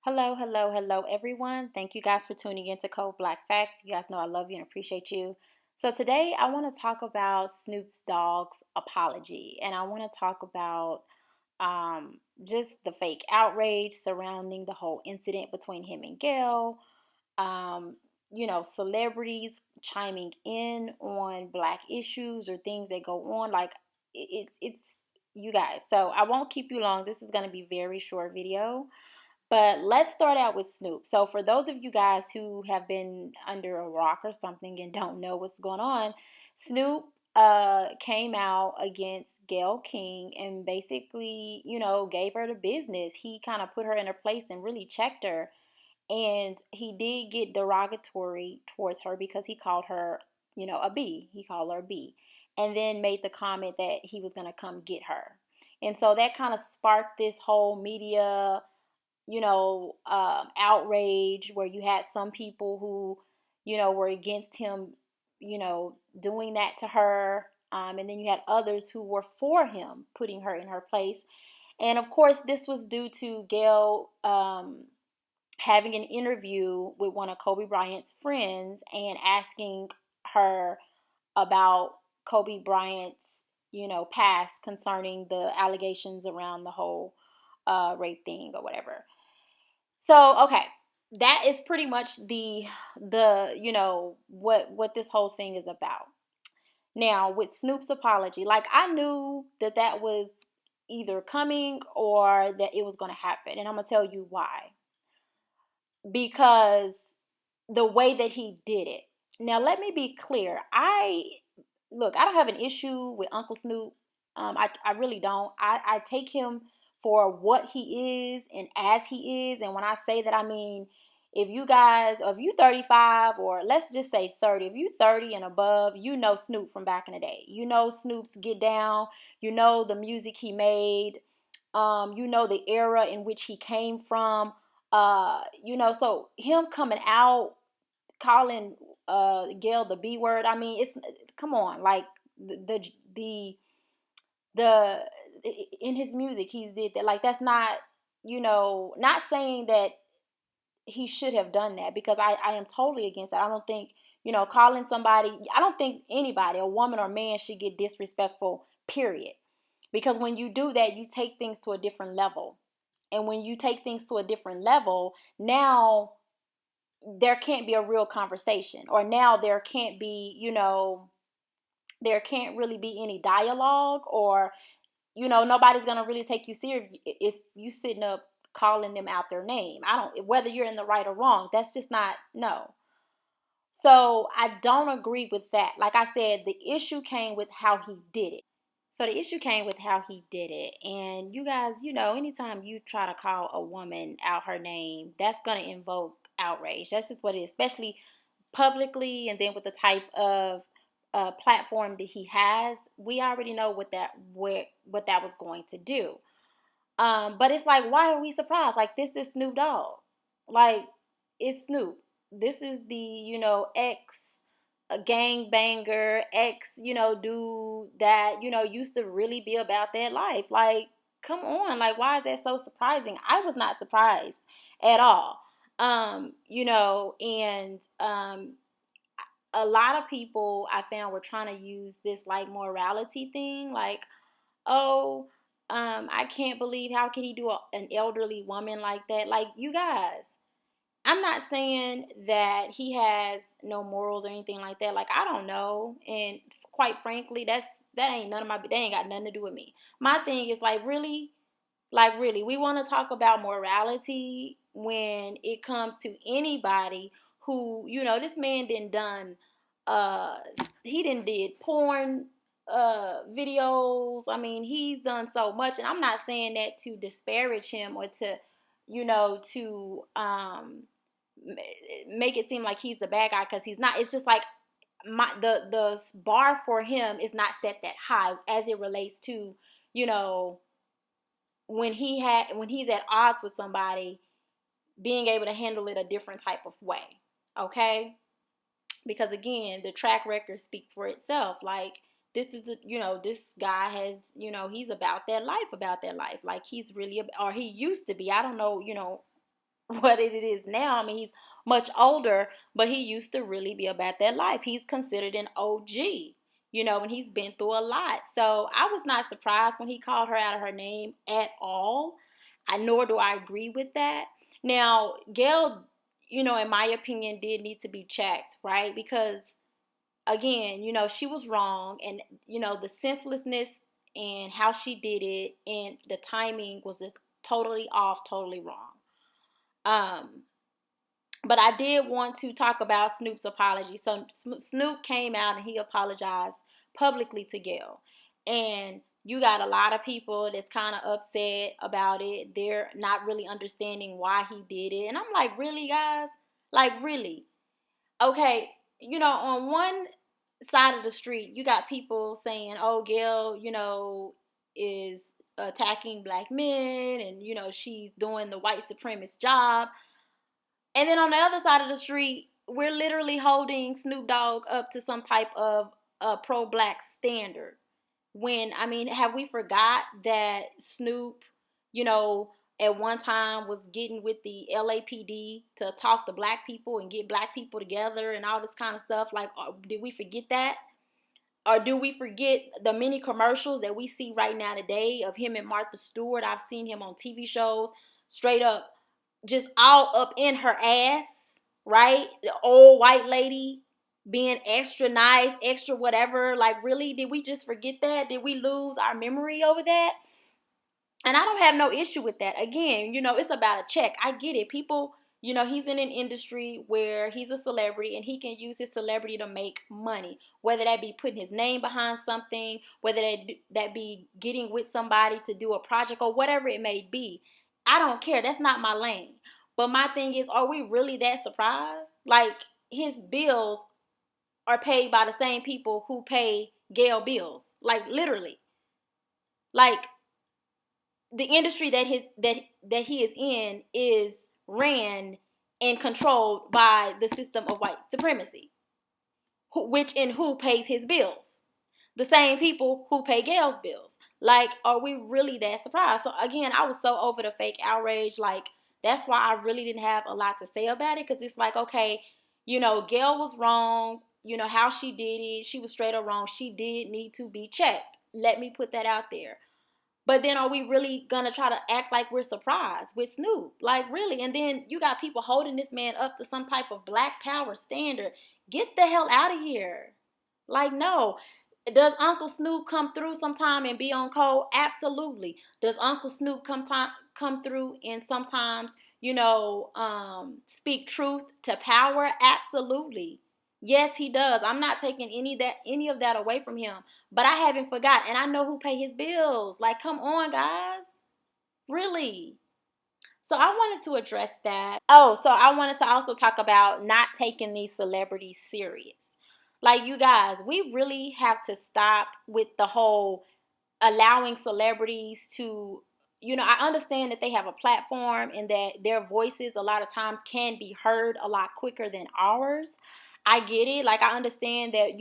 Hello, hello, hello, everyone. Thank you guys for tuning in to Cold Black Facts. You guys know I love you and appreciate you. So, today I want to talk about Snoop's dog's apology, and I want to talk about just the fake outrage surrounding the whole incident between him and Gayle. Um, Celebrities chiming in on black issues or things that go on. Like, it's you guys. So, I won't keep you long. This is going to be a very short video. But let's start out with Snoop. So, for those of you guys who have been under a rock or something and don't know what's going on, Snoop came out against Gayle King and basically, gave her the business. He kind of put her in her place and really checked her. And he did get derogatory towards her because he called her, a B. He called her a B. And then made the comment that he was going to come get her. And so that kind of sparked this whole media outrage where you had some people who, were against him, doing that to her. And then you had others who were for him, putting her in her place. And of course, this was due to Gayle having an interview with one of Kobe Bryant's friends and asking her about Kobe Bryant's, past concerning the allegations around the whole rape thing or whatever. So, okay, that is pretty much what this whole thing is about. Now, with Snoop's apology, like I knew that was either coming or that it was going to happen, and I'm going to tell you why. Because the way that he did it. Now, let me be clear. I don't have an issue with Uncle Snoop. I really don't. I take him for what he is and as he is. And when I say that, I mean, if you 35 or let's just say 30, if you 30 and above, you know Snoop from back in the day. You know Snoop's Get Down. You know the music he made. You know the era in which he came from. So him coming out calling Gayle the B word. I mean, it's come on, like the the in his music he did that. Like that's not not saying that he should have done that because I am totally against that. I don't think calling somebody. I don't think anybody, a woman or man, should get disrespectful. Period. Because when you do that, you take things to a different level. And when you take things to a different level, now there can't be a real conversation, or now there can't be, there can't really be any dialogue, or nobody's gonna really take you serious if you sitting up calling them out their name. I don't, whether you're in the right or wrong, that's just not, no. So I don't agree with that. Like I said, the issue came with how he did it. So the issue came with how he did it. And you guys, anytime you try to call a woman out her name, that's going to invoke outrage. That's just what it is, especially publicly, and then with the type of platform that he has. We already know what that was going to do. But it's like, why are we surprised? Like, this is Snoop Dogg. Like, it's Snoop. This is the, ex a gang banger, ex, dude that, used to really be about that life. Like, come on. Like, why is that so surprising? I was not surprised at all. And a lot of people I found were trying to use this like morality thing, like, oh, I can't believe how can he do an elderly woman like that? Like, you guys, I'm not saying that he has no morals or anything like that. Like, I don't know, and quite frankly, that ain't none of my. They ain't got nothing to do with me. My thing is like really, we want to talk about morality when it comes to anybody who, this man uh, he didn't did porn videos. I mean, he's done so much, and I'm not saying that to disparage him or to, to make it seem like he's the bad guy, because he's not. It's just like the bar for him is not set that high as it relates to, you know, when he's at odds with somebody, being able to handle it a different type of way. Okay? Because again, the track record speaks for itself. Like, this is this guy has, he's about that life. Like, he's really, or he used to be. I don't know, what it is now. I mean, he's much older, but he used to really be about that life. He's considered an OG, and he's been through a lot. So I was not surprised when he called her out of her name at all. Nor do I agree with that. Now, Gayle, in my opinion, did need to be checked, right? Because again, she was wrong, and the senselessness and how she did it and the timing was just totally off, totally wrong. Um, but I did want to talk about Snoop's apology. So Snoop came out and he apologized publicly to Gayle. And you got a lot of people that's kind of upset about it. They're not really understanding why he did it. And I'm like, really, guys? Like, really? Okay, on one side of the street, you got people saying, oh, Gayle, is attacking black men and, she's doing the white supremacist job. And then on the other side of the street, we're literally holding Snoop Dogg up to some type of pro-black standard. When, I mean, have we forgot that Snoop, you know, at one time was getting with the LAPD to talk to black people and get black people together and all this kind of stuff? Like, did we forget that? Or do we forget the many commercials that we see right now today of him and Martha Stewart? I've seen him on TV shows straight up just all up in her ass, right? The old white lady being extra nice, extra whatever. Like, really? Did we just forget that? Did we lose our memory over that? And I don't have no issue with that. Again, it's about a check. I get it. People, he's in an industry where he's a celebrity and he can use his celebrity to make money. Whether that be putting his name behind something, whether that be getting with somebody to do a project or whatever it may be. I don't care. That's not my lane. But my thing is, are we really that surprised? Like, his bills are paid by the same people who pay Gayle bills. Like, literally. Like, the industry that he is in is ran and controlled by the system of white supremacy, who pays his bills? The same people who pay Gayle's bills. Like, are we really that surprised? So again, I was so over the fake outrage. Like, that's why I really didn't have a lot to say about it, because it's like, okay, Gayle was wrong. How she did it, she was straight up wrong. She did need to be checked. Let me put that out there. But then are we really going to try to act like we're surprised with Snoop? Like, really? And then you got people holding this man up to some type of black power standard. Get the hell out of here. Like, no. Does Uncle Snoop come through sometime and be on code? Absolutely. Does Uncle Snoop come through and sometimes, speak truth to power? Absolutely. Yes, he does. I'm not taking any of that away from him. But I haven't forgot, and I know who pay his bills. Like, come on, guys. Really? So I wanted to address that. Oh, so I wanted to also talk about not taking these celebrities serious. Like, you guys, we really have to stop with the whole allowing celebrities to, I understand that they have a platform and that their voices a lot of times can be heard a lot quicker than ours. I get it. Like, I understand that,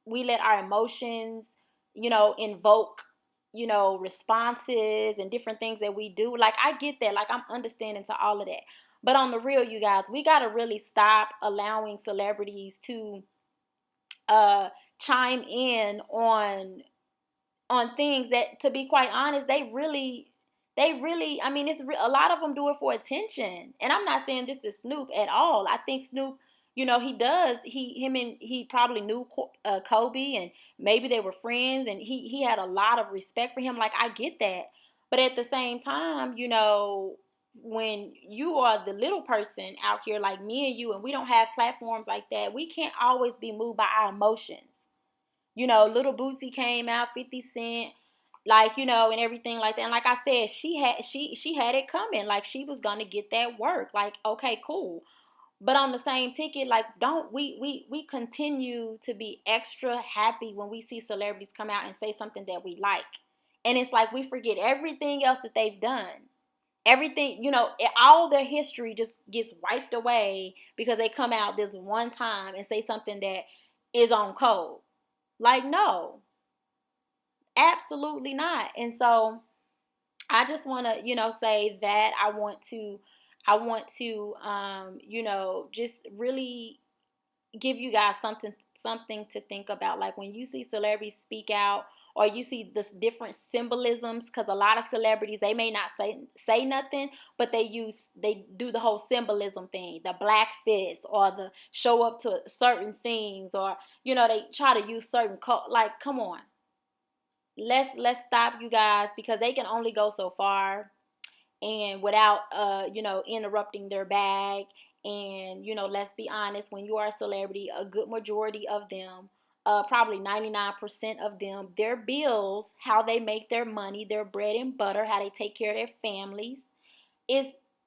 we let our emotions, invoke, responses and different things that we do. Like, I get that. Like, I'm understanding to all of that. But on the real, you guys, we got to really stop allowing celebrities to chime in on things that, to be quite honest, I mean, a lot of them do it for attention. And I'm not saying this is Snoop at all. I think Snoop, he probably knew Kobe, and maybe they were friends, and he had a lot of respect for him. Like, I get that. But at the same time, when you are the little person out here like me and you, and we don't have platforms like that, we can't always be moved by our emotions. Little Boosie came out, 50 Cent, like, and everything like that. And like I said, she had it coming. Like, she was gonna get that work. Like, okay, cool. But on the same ticket, like, don't we continue to be extra happy when we see celebrities come out and say something that we like. And it's like we forget everything else that they've done. Everything, all their history just gets wiped away because they come out this one time and say something that is on code. Like, no, absolutely not. And so I just want to, say that I I want to, just really give you guys something to think about. Like when you see celebrities speak out, or you see this different symbolisms, because a lot of celebrities, they may not say nothing, but they do the whole symbolism thing, the black fist, or the show up to certain things, or they try to use certain like, come on, let's stop, you guys, because they can only go so far, and without interrupting their bag. And let's be honest, when you are a celebrity, a good majority of them, probably 99% of them, their bills, how they make their money, their bread and butter, how they take care of their families, is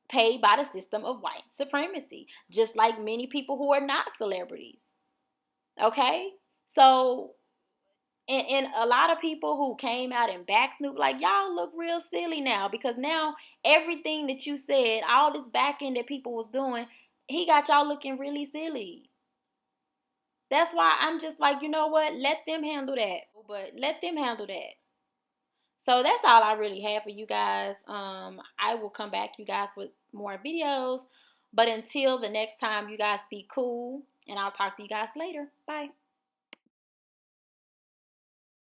paid by the system of white supremacy, just like many people who are not celebrities. Okay, so and a lot of people who came out and back Snoop, like, y'all look real silly now, because now everything that you said, all this backing that people was doing, he got y'all looking really silly. That's why I'm just like, you know what? Let them handle that. But let them handle that. So that's all I really have for you guys. I will come back, you guys, with more videos. But until the next time, you guys be cool. And I'll talk to you guys later. Bye.